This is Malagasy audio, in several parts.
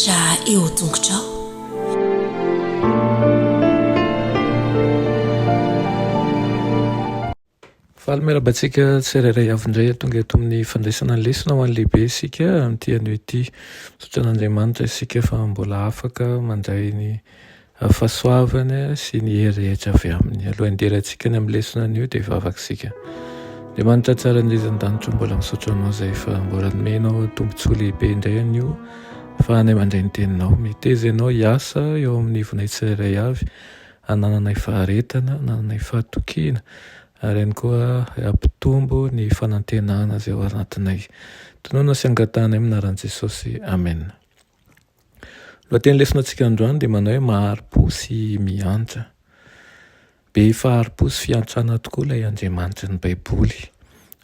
mianatra eo tongotrao. Fahaly-miarabantsika tsirairay avy indray tonga eto amin'ny fandraisana ny lesona ho an'ny lehibe isika amin'ity anio ity. Misaotra an'Andriamanitra isika fa mbola afaka mandray ny fahasoavana sy ny hery rehetra avy aminy. Alohan'ny hiderantsika ny amin'ny lesona anio dia vavaka isika. Andriamanitra tsara indrizan-danitra mbola misaotra anao izay fa mbola nomenao tombontsoa lehibe indray anio fa hanay mandray ny teninao. Miteza ianao hiasa eo amin'ny ivonay tsirairay avy, hanananay faharetana, hanananay fahatokina, ary ihany koa ampitombo ny fanantenana izay ao anatinay. Tonoana sy angatanay aminaran'i Jesosy. Amen. Lohateny lesonantsika androany dia manao hoe mahari-po sy miantra. Be fahari-po sy fiantrana tokoa ilay Andriamanitra ny Baiboly,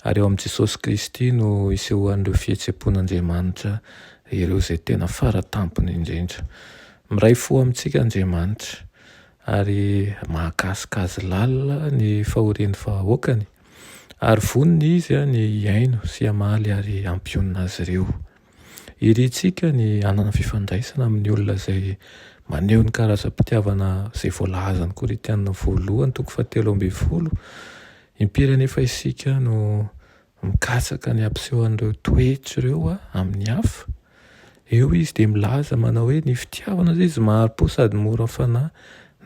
ary eo amin'i Jesosy Kristy no isehoan'ireo fihetseham-pon'Andriamanitra ireo izay tena faratampony indrindra. Miray fo amintsika Andriamanitra ary mahakasika azy lalina ny fahorian'ny vahoakany, ary voniny izy ny hiaino sy hamaly ary hampionina azy ireo. Irintsika ny hanana fifandraisana amin'ny olona izay maneho ny karazam-pitiavana izay voalaza ny Korinthiana voalohany 7:20. Impiry anefa isika no mikatsaka ny ampisehoan'ireo toetra ireo amin'ny hafa. Eo izy dia milaza manao hoe ny fitiavana izy mahari-po sady mora fanahy.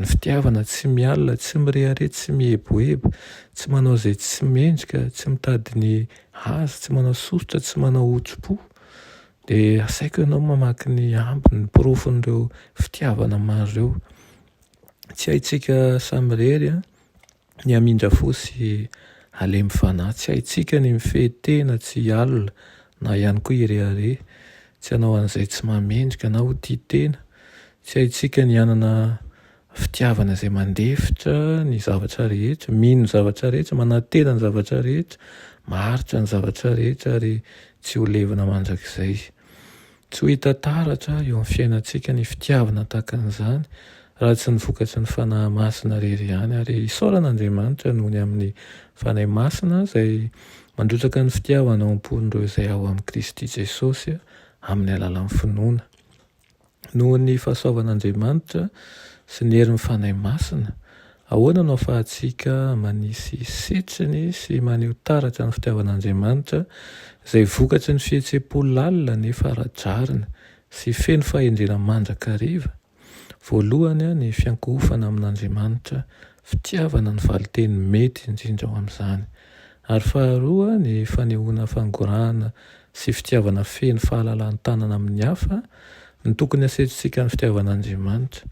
Ny fitiavana tsy mialina, tsy mireharety, tsy mihebohebo, tsy manao izay tsy mendrika, tsy mitady ny azy, tsy manao sosotra, tsy manao otso-po. Dia asaiko ianao mamaky ny ambiny, ny porofon'ireo fitiavana maro ireo. Tsy haitsika samy rery ny hamindra fo sy halemy fanahy. Tsy haitsika ny mifehy-tena tsy alina na ihany koa irehare. Tsy hanao an'izay tsy mamendrika na ho tia-tena. Tsy haitsika ny hanana fitiavana izay mandefitra ny zavatra rehetra, mino ny zavatra rehetra, manantena ny zavatra rehetra, maharitra ny zavatra rehetra ary tsy ho levina mandrakizay. Tsy ho hita taratra eo amin'ny fiainantsika ny fitiavana tahaka an'izany raha tsy ny vokatry ny fanahy masina rery ihany, ary isaoran'Andriamanitra noho ny amin'ny fanahy masina izay mandrotsaka ny fitiavana ao am-pon'ireo izay ao amin'ny Kristy Jesosy amin'ny alalan'ny finoana. Noho ny fahasoavan'Andriamanitra sy ny herin'ny fanahy masina, ahoana no ahafahantsika manisy setriny sy maneho taratra ny fitiavan'Andriamanitra izay vokatry ny fihetseham-po lalina nefa aradrarina sy feno fahendrena mandrakariva. Voalohany ny fiankohofana amin'Andriamanitra, fitiavana ny valiteny mety indrindra ao amin'izany. Ary faharoa ny fanehoana fangorahana sy fitiavana feno fahalalahany tanana amin'ny hafa, ny tokony asetritsika ny fitiavan'Andriamanitra.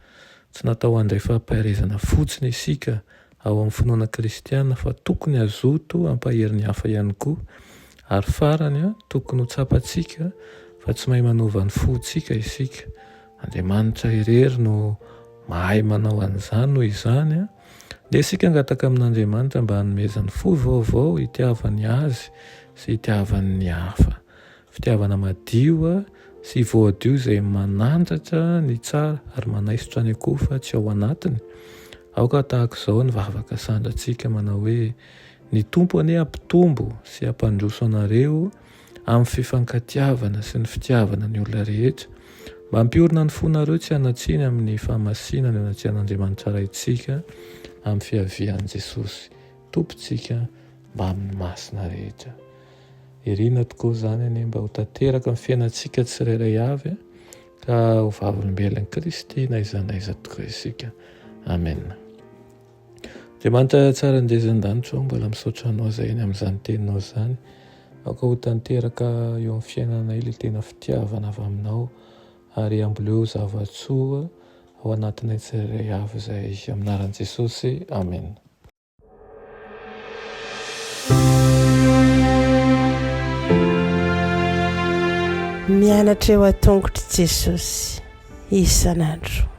Tsy natao handray fampaharezana fotsiny isika ao amin'ny finoana kristiana fa tokony azoto hampahery ny hafa ihany koa. Ary farany tokony ho tsapantsika fa tsy mahay manova ny fontsika isika. Andriamanitra irery no mahay manao an'izany noho izany dia isika angataka amin'Andriamanitra mba hanomezany fo vaovao hitiavany azy sy hitiavany ny hafa. Fitiavana madio sy voadio izay manandratra ny tsara ary manaisotra ny akoho fa tsy ao anatiny. Aoka tahaka izao ny vavaka sandratsika manao hoe ny tompo anie ampitombo sy hampandroso anareo amin'ny fifankatiavana sy ny fitiavana ny olona rehetra, mba hampiorina ny fonareo tsy hanatsiny amin'ny fahamasinana ny anatsian'Andriamanitra raintsika amin'ny fiavian'i Jesosy tompontsika mba amin'ny masina rehetra. Irina tokoa izany anie mba ho tanteraka amin'ny fiainantsika tsirairay avy ka ho vavolombelon'i Kristy na iza tokoa isika. Amen. Andriamanitra tsara indrizan-danitra mbola misaotra anao izay ny amin'izany teninao izany. Aoka ho tanteraka eo amin'ny fiainanay ilay tena fitiavana avy aminao ary amboleo zavatsoa ao anatinay tsirairay avy izay aminaran'i Jesosy. Amen. Mianatra eo an-tongotry Jesosy isan'andro.